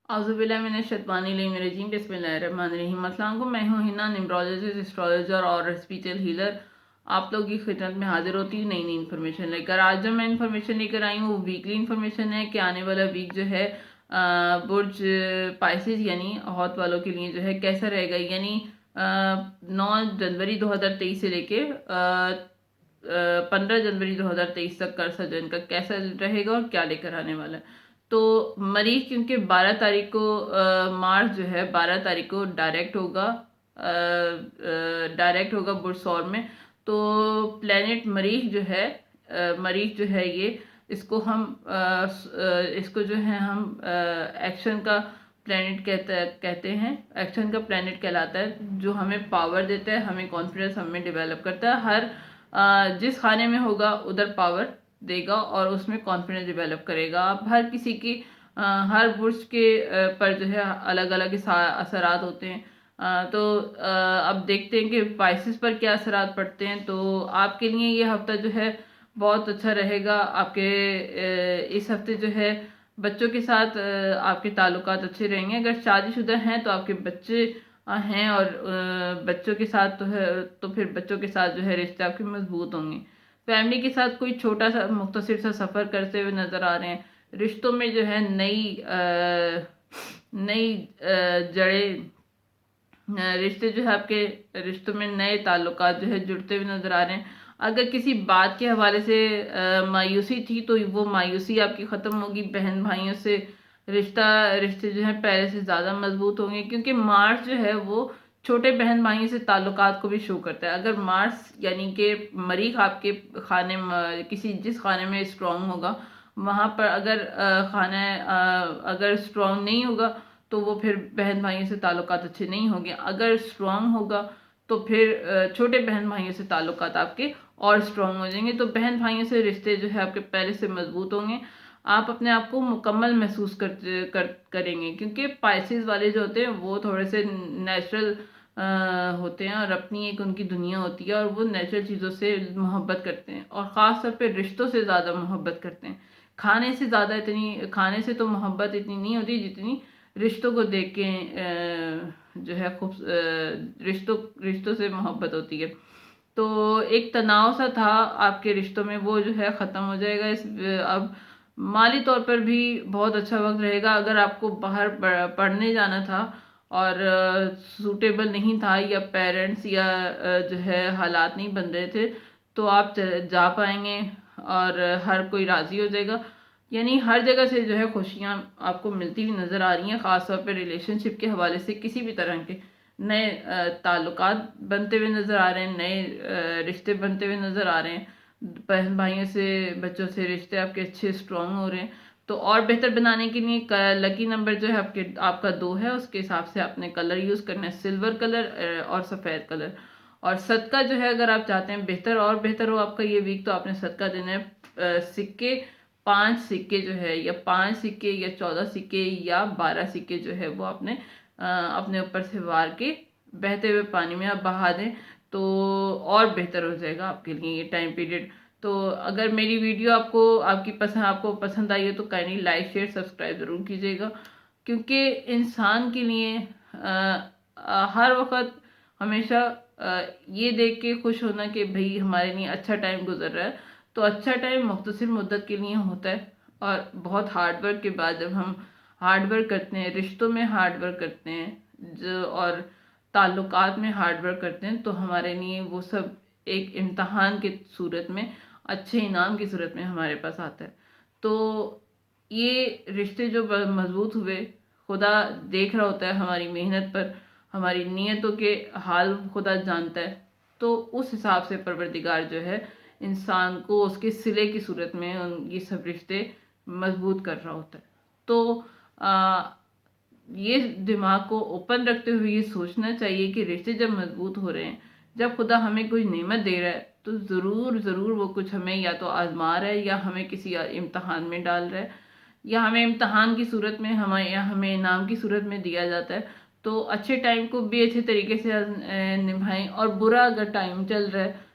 औज़ुबिल्लाहिमिनश्शैतानिर्रजीम बिस्मिल्लाहिर्रहमानिर्रहीम। अस्सलाम वालेकुम, मैं हूँ हिना, न्यूमरोलॉजिस्ट, एस्ट्रोलॉजर और स्पिरिचुअल हीलर। आप लोगों की खिदमत में हाजिर होती हूँ नई नई इन्फॉर्मेशन लेकर। आज जो मैं इन्फॉर्मेशन लेकर आई हूँ वो वीकली इन्फॉर्मेशन है कि आने वाला वीक जो है बुर्ज पाइसेस यानी हौत वालों के लिए जो है कैसा रहेगा। यानी 9 जनवरी 2023 से लेके 15 जनवरी 2023 तक का जो इनका कैसा रहेगा और क्या लेकर आने वाला है। तो मरीज क्योंकि 12 तारीख को मार्च जो है 12 तारीख को डायरेक्ट होगा बुरसौर में। तो प्लेनेट मरीज जो है ये इसको हम इसको जो है हम एक्शन का प्लेनेट कहते हैं। एक्शन का प्लेनेट कहलाता है, जो हमें पावर देता है, हमें कॉन्फिडेंस हमें डेवलप करता है। हर जिस खाने में होगा उधर पावर देगा और उसमें कॉन्फिडेंस डेवलप करेगा। आप हर किसी की हर बुर्ज के पर जो है अलग अलग असरात होते हैं। तो अब देखते हैं कि पाइसेस पर क्या असरात पड़ते हैं। तो आपके लिए ये हफ्ता जो है बहुत अच्छा रहेगा। आपके इस हफ्ते जो है बच्चों के साथ आपके ताल्लुकात अच्छे रहेंगे। अगर शादीशुदा हैं तो आपके बच्चे हैं और बच्चों के साथ तो है, तो फिर बच्चों के साथ जो है रिश्ते आपके मजबूत होंगे। फैमिली के साथ कोई छोटा सा मुख्तसर सा सफ़र करते हुए नज़र आ रहे हैं। रिश्तों में जो है नई जड़ें, रिश्ते जो है आपके रिश्तों में नए ताल्लुकात जो है जुड़ते हुए नज़र आ रहे हैं। अगर किसी बात के हवाले से मायूसी थी तो वो मायूसी आपकी ख़त्म होगी। बहन भाइयों से रिश्ते जो हैं पहले से ज़्यादा मजबूत होंगे, क्योंकि मार्च जो है वो छोटे बहन भाइयों से ताल्लुकात को भी शो करता है। अगर मार्स यानी कि मरीख आपके खाने किसी जिस खाने में स्ट्रांग होगा वहाँ पर अगर खाना अगर स्ट्रांग नहीं होगा तो वो फिर बहन भाइयों से ताल्लुकात अच्छे नहीं होंगे। अगर स्ट्रांग होगा तो फिर छोटे बहन भाइयों से ताल्लुकात आपके और स्ट्रांग हो जाएंगे। तो बहन भाइयों से रिश्ते जो है आपके पहले से मजबूत होंगे। आप अपने आप को मुकम्मल महसूस करेंगे, क्योंकि पाइसेस वाले जो होते हैं वो थोड़े से नेचुरल होते हैं और अपनी एक उनकी दुनिया होती है और वो नेचुरल चीज़ों से मोहब्बत करते हैं और ख़ास तौर पे रिश्तों से ज़्यादा मोहब्बत करते हैं। खाने से तो मोहब्बत इतनी नहीं होती जितनी रिश्तों को देख के जो है रिश्तों से मोहब्बत होती है। तो एक तनाव सा था आपके रिश्तों में, वो जो है ख़त्म हो जाएगा। अब माली तौर पर भी बहुत अच्छा वक्त रहेगा। अगर आपको बाहर पढ़ने जाना था और सूटेबल नहीं था या पेरेंट्स या जो है हालात नहीं बन रहे थे तो आप जा पाएंगे और हर कोई राज़ी हो जाएगा। यानी हर जगह से जो है खुशियाँ आपको मिलती हुई नज़र आ रही हैं। ख़ासतौर पर रिलेशनशिप के हवाले से किसी भी तरह के नए ताल्लुकात बनते हुए नज़र आ रहे हैं, नए रिश्ते बनते हुए नज़र आ रहे हैं। बहन भाइयों से बच्चों से रिश्ते आपके अच्छे स्ट्रॉन्ग हो रहे हैं। तो और बेहतर बनाने के लिए लकी नंबर जो है आपका 2 है, उसके हिसाब से आपने कलर यूज़ करना है सिल्वर कलर और सफ़ेद कलर। और सदका जो है अगर आप चाहते हैं बेहतर और बेहतर हो आपका ये वीक तो आपने सदका देना है सिक्के 5 सिक्के जो है या 5 सिक्के या 14 सिक्के या 12 सिक्के जो है वो आपने अपने ऊपर से वार के बहते हुए पानी में आप बहा दें तो और बेहतर हो जाएगा आपके लिए ये टाइम पीरियड। तो अगर मेरी वीडियो आपको पसंद आई है तो काइंडली लाइक शेयर सब्सक्राइब ज़रूर कीजिएगा, क्योंकि इंसान के लिए हर वक्त हमेशा ये देख के खुश होना कि भाई हमारे लिए अच्छा टाइम गुजर रहा है, तो अच्छा टाइम मुख्तसर मुद्दत के लिए होता है। और बहुत हार्ड वर्क के बाद जब हम हार्ड वर्क करते हैं, रिश्तों में हार्ड वर्क करते हैं जो और ताल्लुकात में हार्ड वर्क करते हैं, तो हमारे लिए वो सब एक इम्तहान की सूरत में, अच्छे इनाम की सूरत में हमारे पास आता है। तो ये रिश्ते जो मजबूत हुए, खुदा देख रहा होता है हमारी मेहनत पर, हमारी नीयतों के हाल खुदा जानता है। तो उस हिसाब से परवरदिगार जो है इंसान को उसके सिले की सूरत में ये सब रिश्ते मजबूत कर रहा होता है। तो ये दिमाग को ओपन रखते हुए ये सोचना चाहिए कि रिश्ते जब मजबूत हो रहे हैं, जब खुदा हमें कोई नेमत दे रहा है तो ज़रूर वो कुछ हमें या तो आजमा रहा है या हमें किसी इम्तहान में डाल रहा है, या हमें इम्तहान की सूरत में हमें इनाम की सूरत में दिया जाता है। तो अच्छे टाइम को भी अच्छे तरीके से निभाएं, और बुरा अगर टाइम चल रहा है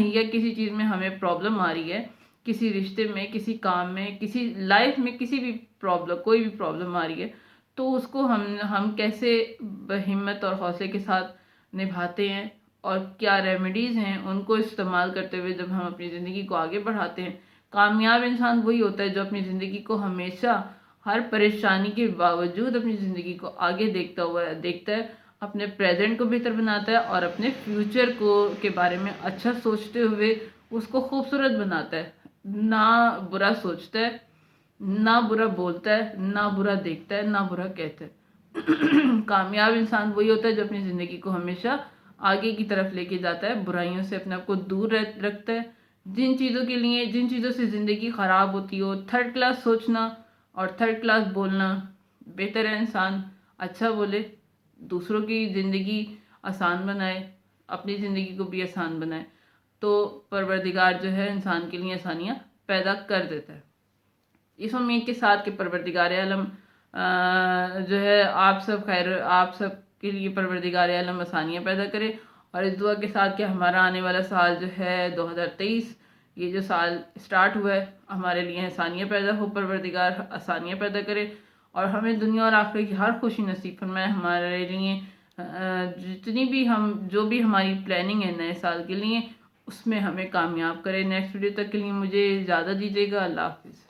या किसी चीज़ में हमें प्रॉब्लम आ रही है, किसी रिश्ते में, किसी काम में, किसी लाइफ में, किसी भी प्रॉब्लम कोई भी प्रॉब्लम आ रही है, تو اس کو ہم کیسے ہمت اور حوصلے کے ساتھ نبھاتے ہیں، اور کیا ریمیڈیز ہیں ان کو استعمال کرتے ہوئے جب ہم اپنی زندگی کو آگے بڑھاتے ہیں۔ کامیاب انسان وہی ہوتا ہے جو اپنی زندگی کو ہمیشہ ہر پریشانی کے باوجود اپنی زندگی کو آگے دیکھتا ہے، اپنے پریزنٹ کو بہتر بناتا ہے اور اپنے فیوچر کے بارے میں اچھا سوچتے ہوئے اس کو خوبصورت بناتا ہے، نہ برا سوچتا ہے، نہ برا بولتا ہے، نہ برا دیکھتا ہے، نہ برا کہتا ہے۔ کامیاب انسان وہی ہوتا ہے جو اپنی زندگی کو ہمیشہ آگے کی طرف لے کے جاتا ہے، برائیوں سے اپنے آپ کو دور رکھتا ہے۔ جن چیزوں سے زندگی خراب ہوتی ہو، تھرڈ کلاس سوچنا اور تھرڈ کلاس بولنا، بہتر ہے انسان اچھا بولے، دوسروں کی زندگی آسان بنائے، اپنی زندگی کو بھی آسان بنائے، تو پروردگار جو ہے انسان کے لیے آسانیاں پیدا کر دیتا ہے۔ اس امید کے ساتھ کہ پروردگار عالم جو ہے آپ سب کے لیے پروردگار عالم آسانیاں پیدا کرے، اور اس دعا کے ساتھ کہ ہمارا آنے والا سال جو ہے 2023، یہ جو سال سٹارٹ ہوا ہے، ہمارے لیے آسانیاں پیدا ہو، پروردگار آسانیاں پیدا کرے اور ہمیں دنیا اور آخرت کی ہر خوشی نصیب فرمائے۔ ہمارے لیے جو بھی ہماری پلاننگ ہے نئے سال کے لیے، اس میں ہمیں کامیاب کرے۔ نیکسٹ ویڈیو تک کے لیے مجھے اجازت دیجیے گا۔ اللہ حافظ۔